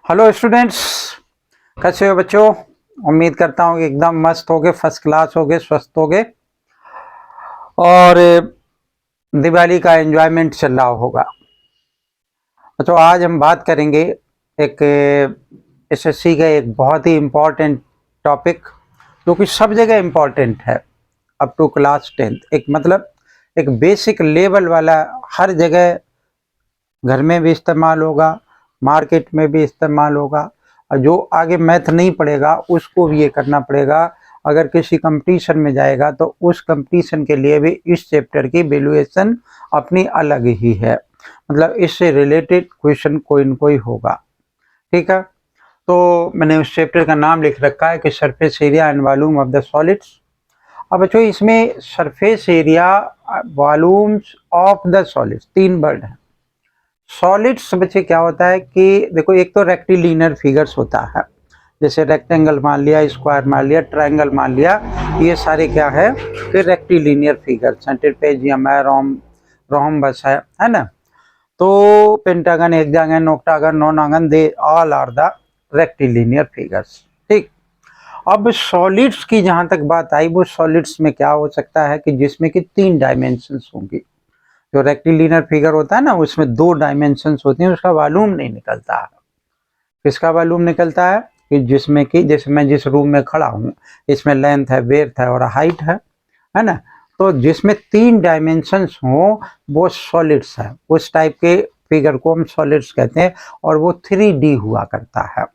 Hello students, कैसे हो बच्चों। उम्मीद करता हूँ कि एकदम मस्त होगे, फर्स्ट क्लास होगे, स्वस्थ होगे और दिवाली का एंजॉयमेंट चल रहा होगा। तो आज हम बात करेंगे एक एसएससी का एक बहुत ही इम्पोर्टेंट टॉपिक जो कि सब जगह इम्पोर्टेंट है अप टू क्लास 10th। एक मतलब एक बेसिक लेवल वाला, हर जगह घर में भी इस्तेमाल होगा, मार्केट में भी इस्तेमाल होगा, और जो आगे मैथ नहीं पढ़ेगा उसको भी ये करना पड़ेगा। अगर किसी कंपटीशन में जाएगा तो उस कंपटीशन के लिए भी इस चैप्टर की वैल्यूएशन अपनी अलग ही है, मतलब इससे रिलेटेड क्वेश्चन कोई न कोई होगा। ठीक है, तो मैंने उस चैप्टर का नाम लिख रखा है कि surface area and volume of the solids. अब बच्चों इसमें surface area, volumes of the solids, तीन वर्ड है। सॉलिड्स बच्चे क्या होता है कि देखो, एक तो रेक्टिलिनियर फिगर्स होता है, जैसे रेक्टेंगल मान लिया, स्क्वायर मान लिया, ट्रायंगल मान लिया, ये सारे क्या है कि रेक्टिलिनियर फिगर्स हैं। ट्रेपेजियम है, रोम्बस है ना। तो pentagon, hexagon, octagon, nonagon, they all are the rectilinear figures. ठीक, अब सॉलिड्स की जहां तक बात आई, वो सॉलिड्स में क्या हो सकता है कि जिसमें कि तीन डायमेंशंस होंगी। जो रेक्टिलिनियर फिगर होता है ना, उसमें दो डायमेंशंस होती हैं, उसका वॉल्यूम नहीं निकलता है। किसका वॉल्यूम निकलता है कि जिसमें कि जैसे मैं जिस रूम में खड़ा हूँ, इसमें लेंथ है, वेड्थ है और हाइट है ना। तो जिसमें तीन डायमेंशंस हो वो सॉलिड्स है, उस टाइप के फिगर को हम सॉलिड्स कहते हैं, और वो 3D हुआ करता है।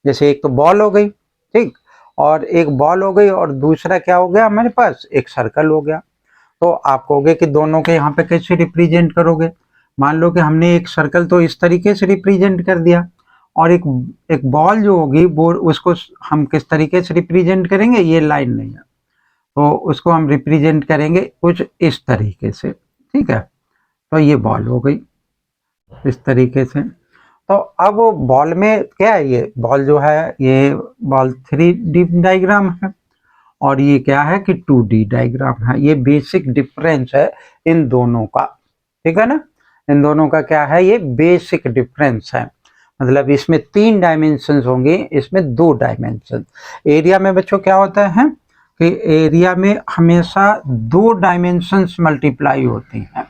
जैसे एक तो बॉल हो गई, ठीक, और एक बॉल हो गई, और दूसरा क्या हो गया हमारे पास, एक सर्कल हो गया। तो आप कहोगे कि दोनों के यहाँ पे कैसे रिप्रेजेंट करोगे। मान लो कि हमने एक सर्कल तो इस तरीके से रिप्रेजेंट कर दिया, और एक एक बॉल जो होगी वो, उसको हम किस तरीके से रिप्रेजेंट करेंगे, ये लाइन नहीं है तो उसको हम रिप्रेजेंट करेंगे कुछ इस तरीके से। ठीक है, तो ये बॉल हो गई इस तरीके से। तो अब बॉल में क्या है, ये बॉल जो है, ये बॉल 3D डायग्राम है, और ये क्या है कि 2D डायग्राम है। ये बेसिक डिफरेंस है इन दोनों का। ठीक है ना, इन दोनों का क्या है, ये बेसिक डिफरेंस है। मतलब इसमें तीन डायमेंशंस होंगे, इसमें दो डायमेंशन। एरिया में बच्चों क्या होता है कि एरिया में हमेशा दो डायमेंशंस मल्टीप्लाई होती हैं।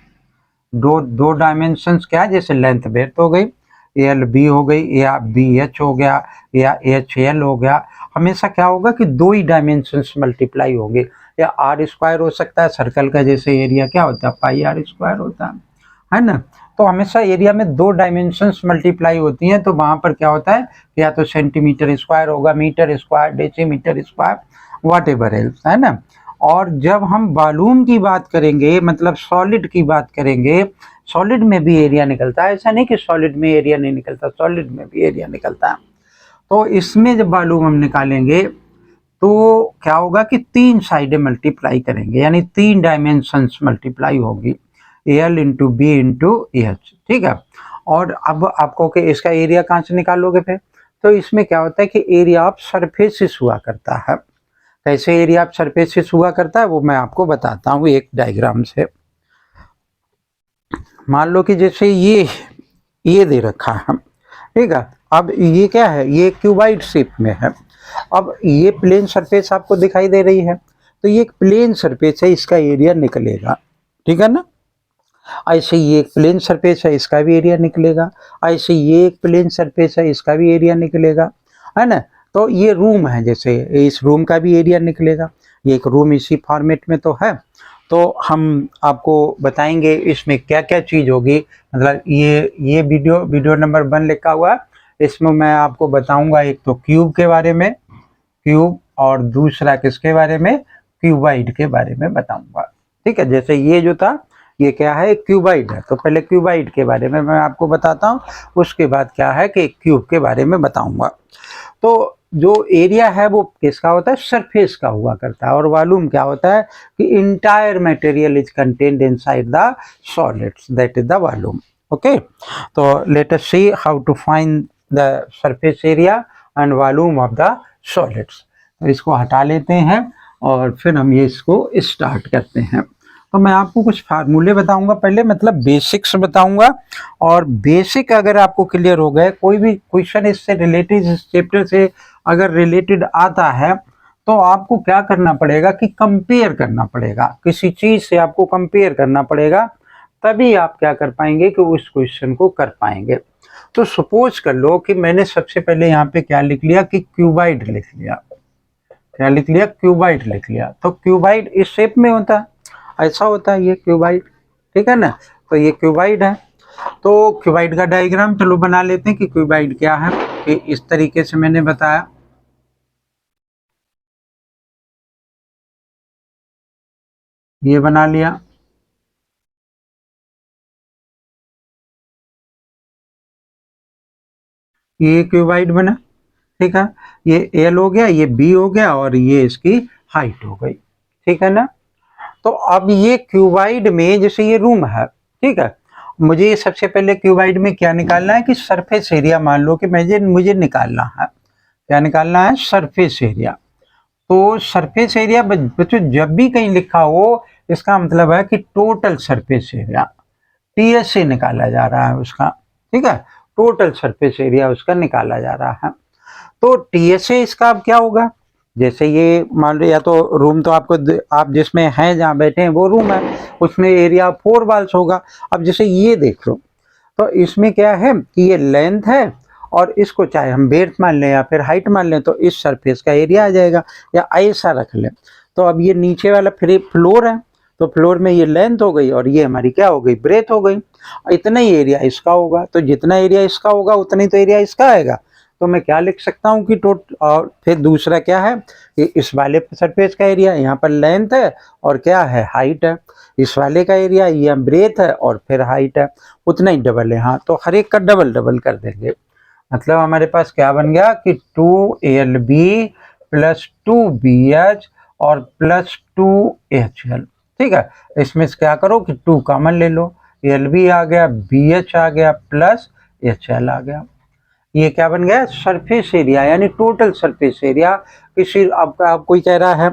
दो डायमेंशंस क्या है, जैसे लेंथ बेथ हो गई, एल बी हो गई, या बी एच हो गया, या एच एल हो गया। हमेशा क्या होगा कि दो ही डायमेंशंस मल्टीप्लाई होंगे। या आर स्क्वायर हो सकता है, सर्कल का जैसे एरिया क्या होता है, पाई आर स्क्वायर होता है ना। तो हमेशा एरिया में दो डायमेंशंस मल्टीप्लाई होती हैं, तो वहां पर क्या होता है, या तो सेंटीमीटर स्क्वायर होगा, metre square, decimetre square, whatever else, है ना। और जब हम वॉल्यूम की बात करेंगे, मतलब सॉलिड की बात करेंगे, सॉलिड में भी एरिया निकलता है। ऐसा नहीं कि सॉलिड में एरिया नहीं निकलता, सॉलिड में भी एरिया निकलता है। तो इसमें जब वॉल्यूम हम निकालेंगे तो क्या होगा कि तीन साइडें मल्टीप्लाई करेंगे, यानी तीन डायमेंशंस मल्टीप्लाई होगी, L into B into H. ठीक है, और अब आपको कि इसका एरिया कहाँ से निकालोगे फिर, तो इसमें क्या होता है कि एरिया ऑफ सरफेसिस हुआ करता है। कैसे एरिया ऑफ सरफेसिस हुआ करता है वो मैं आपको बताता हूँ एक डायग्राम से। मान लो कि जैसे ये दे रखा है, ठीक है। अब ये क्या है, ये क्यूबाइड शेप में है। अब ये प्लेन सरफेस आपको दिखाई दे रही है, तो ये एक प्लेन सरफेस है, इसका एरिया निकलेगा। ठीक है ना। ऐसे ये एक प्लेन सरफेस है, इसका भी एरिया निकलेगा। ऐसे ये एक प्लेन सरफेस है, इसका भी एरिया निकलेगा, है ना। तो ये रूम है, जैसे इस रूम का भी एरिया निकलेगा। ये एक रूम इसी फॉर्मेट में तो है। तो हम आपको बताएंगे इसमें क्या क्या चीज होगी। मतलब ये वीडियो नंबर 1 लिखा हुआ है, इसमें मैं आपको बताऊंगा एक तो क्यूब के बारे में, क्यूब, और दूसरा किसके बारे में, क्यूबाइड के बारे में बताऊंगा। ठीक है, जैसे ये जो था ये क्या है, क्यूबाइड है, तो पहले क्यूबाइड के बारे में मैं आपको बताता हूँ, उसके बाद क्या है कि क्यूब के बारे में बताऊंगा। तो जो एरिया है वो किसका होता है, सरफेस का हुआ करता है। और वॉल्यूम क्या होता है कि entire material is contained inside the solids, that is the volume. Okay, तो let us see how to find the surface area and volume of the solids. तो इसको हटा लेते हैं और फिर हम ये इसको स्टार्ट करते हैं। तो मैं आपको कुछ फार्मूले बताऊंगा पहले, मतलब बेसिक्स बताऊंगा, और बेसिक अगर आपको क्लियर हो गए, कोई भी क्वेश्चन इससे रिलेटेड, इस चैप्टर से अगर रिलेटेड आता है, तो आपको क्या करना पड़ेगा कि कंपेयर करना पड़ेगा, किसी चीज से आपको कंपेयर करना पड़ेगा, तभी आप क्या कर पाएंगे कि उस क्वेश्चन को कर पाएंगे। तो सपोज कर लो कि मैंने सबसे पहले यहाँ पे क्या लिख लिया कि क्यूबाइड लिख लिया, क्या लिख लिया, क्यूबाइड लिख लिया। तो क्यूबाइड इस शेप में होता है, ऐसा होता है ये क्यूबाइड, ठीक है ना। तो ये क्यूबाइड है। तो क्यूबाइड का डायग्राम चलो बना लेते हैं कि क्यूबाइड क्या है, कि इस तरीके से मैंने बताया। ये बना लिया, ये क्यूबाइड बना, ठीक है। ये एल हो गया, ये बी हो गया, और ये इसकी हाइट हो गई, ठीक है ना। तो अब ये क्यूबाइड में जैसे ये रूम है, ठीक है, मुझे ये सबसे पहले क्यूबाइड में क्या निकालना है कि सरफेस एरिया, मान लो कि मुझे निकालना है, क्या निकालना है, सरफेस एरिया। तो सरफेस एरिया बच्चों जब भी कहीं लिखा हो, इसका मतलब है कि टोटल सरफेस एरिया, टीएस से निकाला जा रहा है उसका, ठीक है, टोटल सरफेस एरिया उसका निकाला जा रहा है। तो टीएस से इसका अब क्या होगा, जैसे ये मान लो, या तो रूम तो आपको, आप जिसमें हैं जहाँ बैठे हैं वो रूम है, उसमें एरिया 4 वॉल्स होगा। अब जैसे ये देख लो, तो इसमें क्या है कि ये लेंथ है, और इसको चाहे हम बेड्थ मान लें या फिर हाइट मान लें, तो इस सरफेस का एरिया आ जाएगा, या ऐसा रख लें। तो अब ये नीचे वाला फिर फ्लोर है, तो फ्लोर में ये लेंथ हो गई, और ये हमारी क्या हो गई, ब्रेथ हो गई। इतना ही एरिया इसका होगा, तो जितना एरिया इसका होगा उतना ही तो एरिया इसका आएगा। तो मैं क्या लिख सकता हूँ कि और फिर दूसरा क्या है कि इस वाले सरफेस का एरिया, यहाँ पर लेंथ है और क्या है, हाइट है। इस वाले का एरिया ये ब्रेथ है और फिर हाइट है, उतना ही डबल है। हाँ, तो हर एक का डबल डबल कर देंगे। मतलब हमारे पास क्या बन गया कि 2LB प्लस 2BH और प्लस 2HL, ठीक है। इसमें से क्या करो कि 2 कॉमन ले लो, LB आ गया, BH आ गया, प्लस HL आ गया। ये क्या बन गया, सरफेस एरिया, यानी टोटल सरफेस एरिया। किसी आपका कोई कह रहा है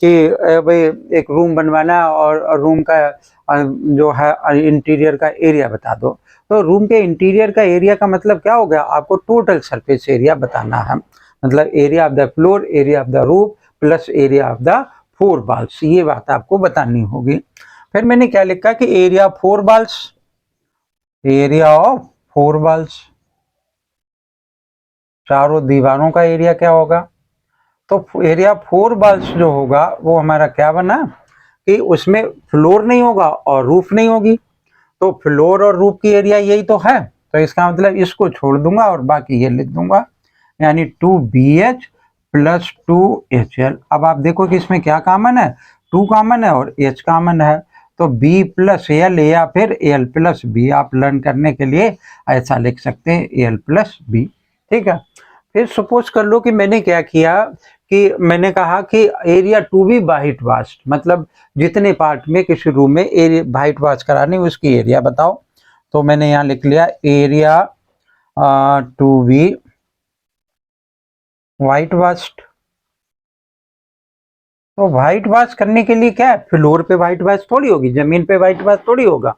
कि भाई एक रूम बनवाना है और रूम का जो है इंटीरियर का एरिया बता दो, तो रूम के इंटीरियर का एरिया का मतलब क्या हो गया, आपको टोटल सरफेस एरिया बताना है। मतलब area of the floor, area of the roof, plus area of the 4 walls, ये बात आपको बतानी होगी। फिर मैंने क्या लिखा कि area 4 walls, area of 4 walls, चारों दीवारों का एरिया क्या होगा। तो एरिया 4 वॉल्स जो होगा वो हमारा क्या बना कि उसमें फ्लोर नहीं होगा और रूफ नहीं होगी। तो फ्लोर और रूफ की एरिया यही तो है, तो इसका मतलब इसको छोड़ दूंगा और बाकी ये लिख दूंगा, यानी 2BH प्लस 2HL। अब आप देखो कि इसमें क्या कॉमन है, 2 कॉमन है और H कॉमन है, तो B प्लस L या फिर L प्लस B, आप लर्न करने के लिए ऐसा लिख सकते हैं, L प्लस B, ठीक है। फिर सपोज कर लो कि मैंने क्या किया कि मैंने कहा कि area to be white wash, मतलब जितने पार्ट में किसी रूम में एरिया वाइट वाश करानी उसकी एरिया बताओ। तो मैंने यहाँ लिख लिया area to be white washed. तो व्हाइट वॉश करने के लिए क्या है, फ्लोर पे व्हाइट वॉश थोड़ी होगी, जमीन पे व्हाइट वॉश थोड़ी होगा,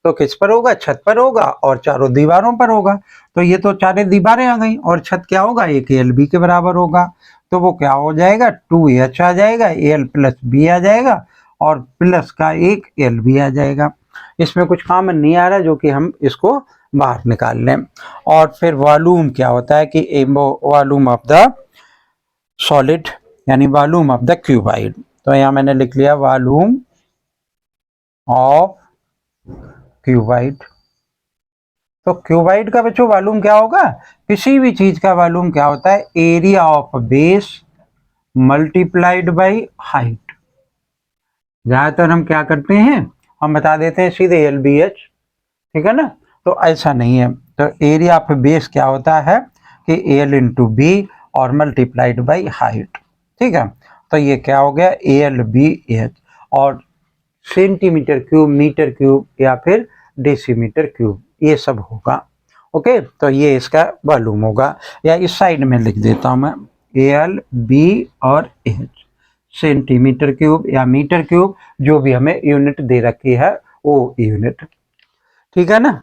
तो किस पर होगा, छत पर होगा और चारों दीवारों पर होगा। तो ये तो चारों दीवारें आ गई, और छत क्या होगा, एक LB के बराबर होगा। तो वो क्या हो जाएगा, 2H आ जाएगा, L प्लस B आ जाएगा, और प्लस का एक LB आ जाएगा। इसमें कुछ कॉमन नहीं आ रहा, जो कि हम इसको बाहर निकाल लें। और फिर वॉल्यूम क्या होता है कि वॉल्यूम ऑफ द सॉलिड, यानी वॉल्यूम ऑफ द क्यूबाइड। तो यहाँ मैंने लिख लिया वॉल्यूम ऑफ क्यूबाइड। तो क्यूबाइड का बच्चों वॉल्यूम क्या होगा, किसी भी चीज का वॉल्यूम क्या होता है, area of base multiplied by height. ज्यादातर हम क्या करते हैं, हम बता देते हैं सीधे LBH, ठीक है ना। तो ऐसा नहीं है, तो एरिया ऑफ बेस क्या होता है कि L इंटू बी और मल्टीप्लाइड बाई हाइट, ठीक है। तो ये क्या हो गया, ALBH, और सेंटीमीटर क्यूब, मीटर क्यूब या फिर डेसीमीटर क्यूब, ये सब होगा। ओके, तो ये इसका वॉल्यूम होगा, या इस साइड में लिख देता हूं मैं ALB और H, सेंटीमीटर क्यूब या मीटर क्यूब, जो भी हमें यूनिट दे रखी है वो यूनिट। ठीक है ना।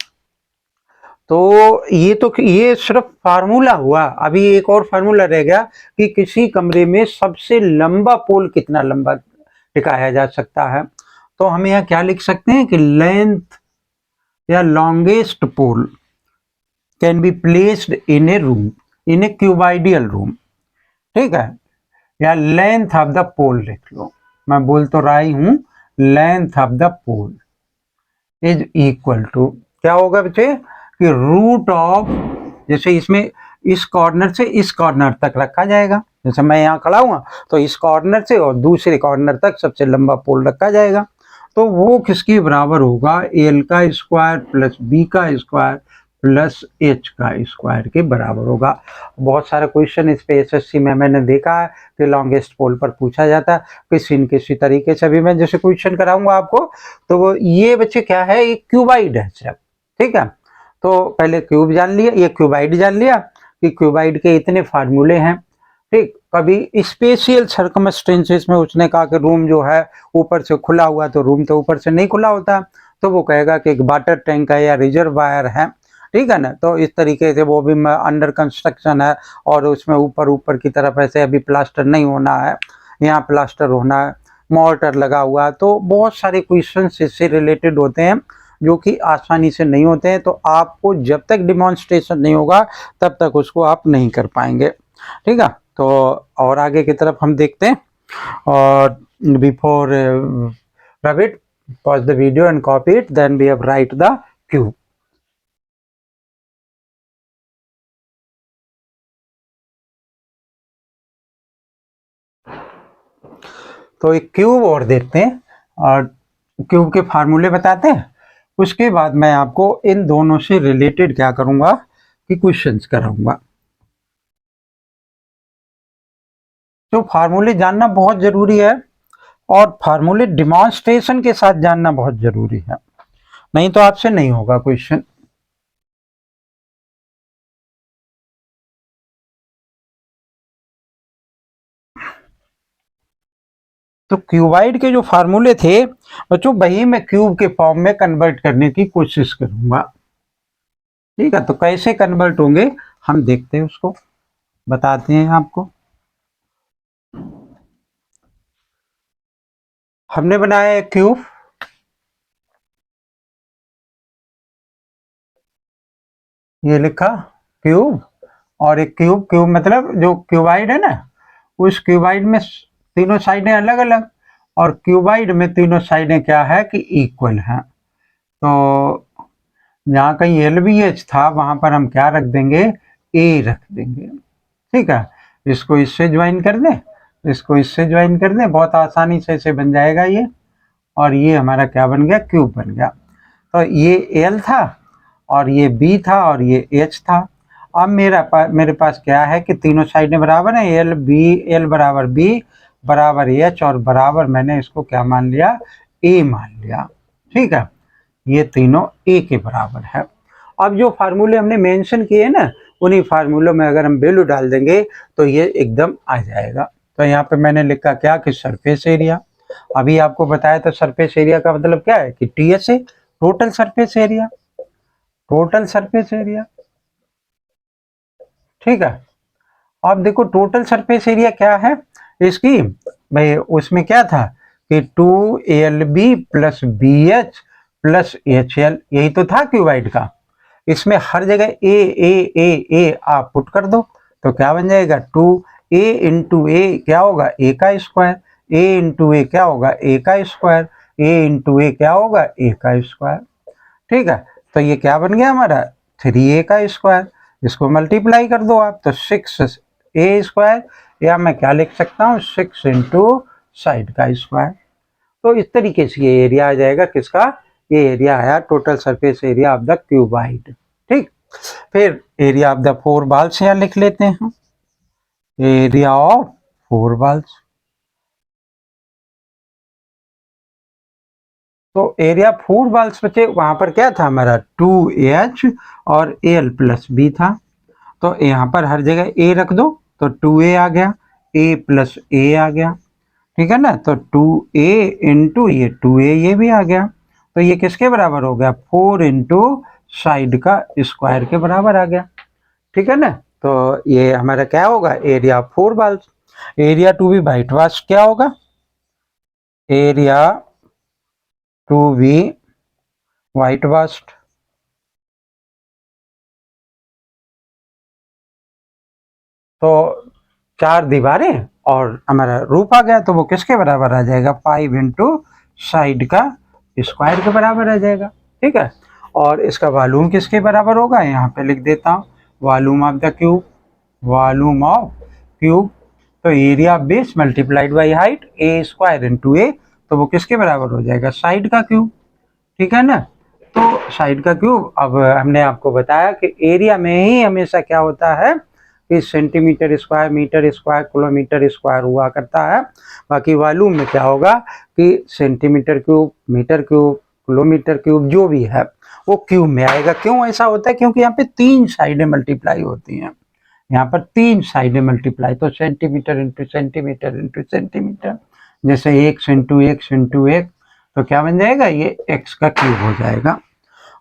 तो ये सिर्फ फार्मूला हुआ। अभी एक और फार्मूला रह गया कि किसी कमरे में सबसे लंबा पोल कितना लंबा टिकाया जा सकता है। तो हम यहाँ क्या लिख सकते हैं कि लेंथ या longest pole can be placed in a room, in a cuboidal room. ठीक है, या लेंथ ऑफ द पोल लिख लो। मैं बोल तो रहा ही हूं, length of the pole is equal to क्या होगा बच्चे कि रूट ऑफ, जैसे इसमें इस कॉर्नर से इस कॉर्नर तक रखा जाएगा, जैसे मैं यहाँ खड़ा हुआ तो इस कॉर्नर से और दूसरे कॉर्नर तक सबसे लंबा पोल रखा जाएगा। तो वो किसके बराबर होगा, एल का स्क्वायर प्लस बी का स्क्वायर प्लस एच का स्क्वायर के बराबर होगा। बहुत सारे क्वेश्चन इस पे एसएससी में मैंने देखा है कि लॉन्गेस्ट पोल पर पूछा जाता है किसी न किसी तरीके से। अभी मैं जैसे क्वेश्चन कराऊंगा आपको, तो वो ये बच्चे क्या है, एक क्यूबाइड है सब। ठीक है, तो पहले क्यूब जान लिया, ये क्यूबाइड जान लिया कि क्यूबाइड के इतने फार्मूले हैं। ठीक, कभी स्पेशल सर्कमस्टेंसेस में उसने कहा कि रूम जो है ऊपर से खुला हुआ, तो रूम तो ऊपर से नहीं खुला होता, तो वो कहेगा कि एक वाटर टैंक है या रिजर्वायर है। ठीक है ना। तो इस तरीके से वो भी अंडर कंस्ट्रक्शन है और उसमें ऊपर की तरफ ऐसे अभी प्लास्टर नहीं होना है, यहाँ प्लास्टर होना है, मॉर्टर लगा हुआ है। तो बहुत सारे क्वेश्चन इससे रिलेटेड होते हैं जो कि आसानी से नहीं होते हैं। तो आपको जब तक डिमॉन्स्ट्रेशन नहीं होगा तब तक उसको आप नहीं कर पाएंगे। ठीक है, तो और आगे की तरफ हम देखते हैं। और before rub it, pause the video and copy it, then we have write the cube. तो एक क्यूब और देखते हैं और क्यूब के फार्मूले बताते हैं। उसके बाद मैं आपको इन दोनों से रिलेटेड क्या करूंगा कि क्वेश्चंस कराऊंगा। तो फार्मूले जानना बहुत जरूरी है और फार्मूले डिमॉन्स्ट्रेशन के साथ जानना बहुत जरूरी है, नहीं तो आपसे नहीं होगा क्वेश्चन। तो क्यूबाइड के जो फार्मूले थे बच्चों, वही मैं क्यूब के फॉर्म में कन्वर्ट करने की कोशिश करूंगा। ठीक है, तो कैसे कन्वर्ट होंगे हम देखते हैं, उसको बताते हैं आपको। हमने बनाया एक क्यूब, ये लिखा क्यूब, और एक क्यूब, क्यूब मतलब जो क्यूबाइड है ना, उस क्यूबाइड में तीनों साइडें अलग अलग, और क्यूबाइड में तीनों साइडें क्या है कि इक्वल हैं। तो जहाँ कहीं एल बी एच था वहां पर हम क्या रख देंगे, ए रख देंगे। ठीक है, इसको इससे ज्वाइन कर दें, इसको इससे ज्वाइन कर दें, बहुत आसानी से इसे बन जाएगा ये। और ये हमारा क्या बन गया, क्यूब बन गया। तो ये एल था और ये बी था और ये एच था। अब मेरे पास क्या है कि तीनों साइडें बराबर हैं, एल बी, एल बराबर बी बराबर एच, और बराबर मैंने इसको क्या मान लिया, ए मान लिया। ठीक है, ये तीनों ए के बराबर है। अब जो फार्मूले हमने मेंशन किए ना, उन्हीं फार्मूलों में अगर हम वैल्यू डाल देंगे तो ये एकदम आ जाएगा। तो यहाँ पे मैंने लिखा क्या कि सरफेस एरिया। अभी आपको बताया तो सरफेस एरिया का मतलब क्या है कि टीएस है, total surface area, total surface area. ठीक है, अब देखो टोटल सरफेस एरिया क्या है इसकी, भाई उसमें क्या था कि 2ALB plus BH plus HL, यही तो था क्यूबाइड का। इसमें हर जगह ए ए ए ए आप पुट कर दो तो क्या बन जाएगा, 2A इंटू ए क्या होगा, ए का स्क्वायर, ए इंटू ए क्या होगा, ए का स्क्वायर, ए इंटू ए क्या होगा, ए का स्क्वायर। ठीक है, तो ये क्या बन गया हमारा, 3A का स्क्वायर। इसको मल्टीप्लाई कर दो आप तो 6A स्क्वायर, या मैं क्या लिख सकता हूँ, 6 इंटू साइड का स्क्वायर। तो इस तरीके से ये एरिया आ जाएगा किसका, ये एरिया आया total surface area of the cuboid. ठीक, फिर एरिया ऑफ द फोर बाल्स यहाँ लिख लेते हैं, एरिया ऑफ फोर बाल्स। तो एरिया फोर बाल्स बचे, वहां पर क्या था हमारा 2H और L प्लस B था। तो यहाँ पर हर जगह A रख दो तो 2A आ गया, A प्लस A आ गया। ठीक है ना। तो 2a इंटू ये 2a ये भी आ गया, तो ये किसके बराबर हो गया, 4 इंटू साइड का स्क्वायर के बराबर आ गया। ठीक है ना। तो ये हमारा क्या होगा, area 4 walls. Area to be white wash क्या होगा, area to be white washed. तो 4 दीवारें और हमारा रूप आ गया, तो वो किसके बराबर आ जाएगा, 5 इंटू साइड का स्क्वायर के बराबर आ जाएगा। ठीक है। और इसका वॉल्यूम किसके बराबर होगा, यहाँ पे लिख देता हूँ, volume of the cube, volume of cube. तो area base multiplied by height, a square into a, तो वो किसके बराबर हो जाएगा, साइड का क्यूब। ठीक है ना। तो साइड का क्यूब, अब हमने आपको बताया कि एरिया में ही हमेशा क्या होता है कि centimetre square, metre square, kilometre square हुआ करता है। बाकी वॉल्यूम में क्या होगा कि centimetre cube, metre cube, kilometre cube जो भी है वो क्यूब में आएगा। क्यों ऐसा होता है, क्योंकि यहाँ पे 3 साइडें मल्टीप्लाई होती हैं, यहाँ पर 3 साइडें मल्टीप्लाई, तो centimetre into centimetre into centimetre, जैसे x into x into x, तो क्या बन जाएगा, ये एक्स का क्यूब हो जाएगा।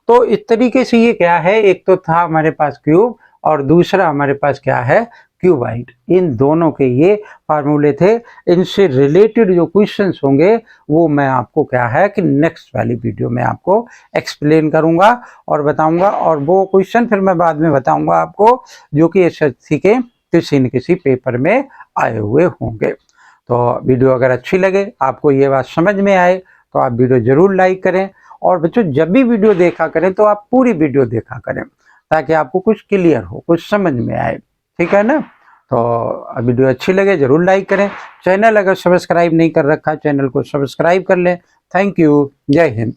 तो इस तरीके से ये क्या है, एक तो था हमारे पास क्यूब और दूसरा हमारे पास क्या है, क्यूबाइड। इन दोनों के ये फार्मूले थे। इनसे रिलेटेड जो क्वेश्चंस होंगे वो मैं आपको क्या है कि नेक्स्ट वाली वीडियो में आपको एक्सप्लेन करूंगा और बताऊंगा, और वो क्वेश्चन फिर मैं बाद में बताऊंगा आपको जो कि एसएससी के किसी न किसी पेपर में आए हुए होंगे। तो वीडियो अगर अच्छी लगे, आपको ये बात समझ में आए, तो आप वीडियो जरूर लाइक करें। और बच्चों जब भी वीडियो देखा करें तो आप पूरी वीडियो देखा करें, ताकि आपको कुछ क्लियर हो, कुछ समझ में आए। ठीक है ना। तो वीडियो अच्छी लगे जरूर लाइक करें। चैनल अगर सब्सक्राइब नहीं कर रखा, चैनल को सब्सक्राइब कर लें। Thank you. जय हिंद।